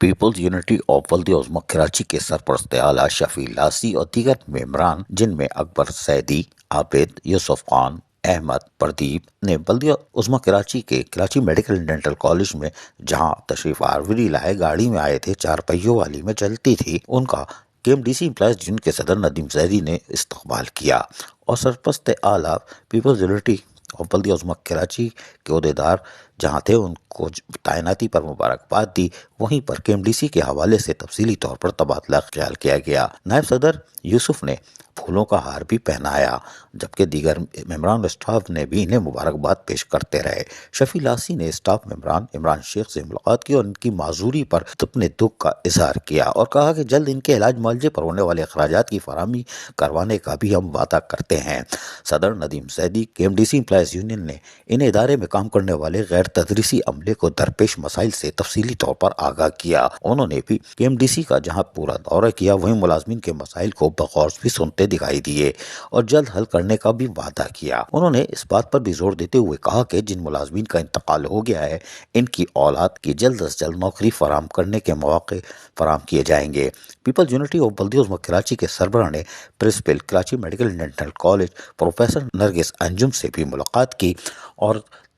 Peoples unity of بلدیہ عظمیٰ کراچی کے سرپرست اعلیٰ شفیع لاسی اور دیگر ممبران جن میں اکبر سیدی، عابد، یوسف خان، احمد، پردیپ نے بلدیہ عظمیٰ کراچی کے Karachi medical and dental college میں جہاں تشریف آوری لائے گاڑی میں آئے تھے، 4 پہیوں والی میں چلتی تھی، ان کا کے ایم ڈی سی امپلائیز جن کے صدر ندیم زیدی نے استقبال کیا اور سرپرست اعلیٰ پیپلز یونٹی اور بلدیہ عظمیٰ کراچی کے عہدیدار جہاں تھے ان کو تعیناتی پر مبارکباد دی۔ وہیں پر کے ایم ڈی سی کے حوالے سے تفصیلی طور پر تبادلہ خیال کیا گیا۔ نائب صدر یوسف نے پھولوں کا ہار بھی پہنایا، جبکہ دیگر ممبران اسٹاف نے بھی انہیں مبارکباد پیش کرتے رہے۔ شفیع لاسی نے اسٹاف ممبران عمران شیخ سے ملاقات کی اور ان کی معذوری پر اپنے دکھ کا اظہار کیا اور کہا کہ جلد ان کے علاج معالجے پر ہونے والے اخراجات کی فراہمی کروانے کا بھی ہم وعدہ کرتے ہیں۔ صدر ندیم زیدی کے M D C employees union نے ان ادارے میں کام کرنے والے غیر تدریسی عملے کو درپیش مسائل سے تفصیلی طور پر آگاہ کیا۔ انہوں نے بھی کے ایم ڈی سی کا جہاں پورا دورہ کیا، وہیں ملازمین کے مسائل کو بغور بھی سنتے دکھائی دیے اور جلد حل کرنے کا بھی وعدہ کیا۔ انہوں نے اس بات پر بھی زور دیتے ہوئے کہا کہ جن ملازمین کا انتقال ہو گیا ہے، ان کی اولاد کی جلد از جلد نوکری فراہم کرنے کے مواقع فراہم کیے جائیں گے۔ پیپلز یونٹی آف بلدیہ عظمیٰ کراچی کے سربراہ نے principal Karachi medical and dental college professor Nargis Anjum سے بھی ملاقات کی اور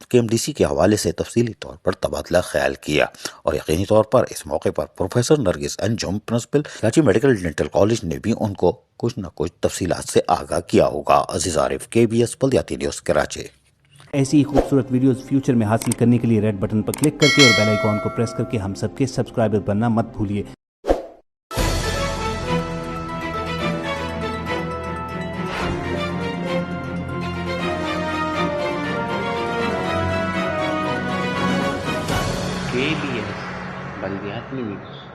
کے ایم ڈی سی کے حوالے سے تفصیلی طور پر تبادلہ خیال کیا اور یقینی طور پر اس موقع پر professor Nargis Anjum principal Karachi medical and dental college نے بھی ان کو کچھ نہ کچھ تفصیلات سے آگاہ کیا ہوگا۔ عزیز عارف، KBS بلدیاتی نیوز کراچی۔ ایسی ہی خوبصورت ویڈیوز فیوچر میں حاصل کرنے کے لیے ریڈ بٹن پر کلک کر کے اور بیل آئیکن کو پریس کر کے ہم سب کے سبسکرائبر بننا مت بھولیے۔ KBS بلدیاتی نیوز۔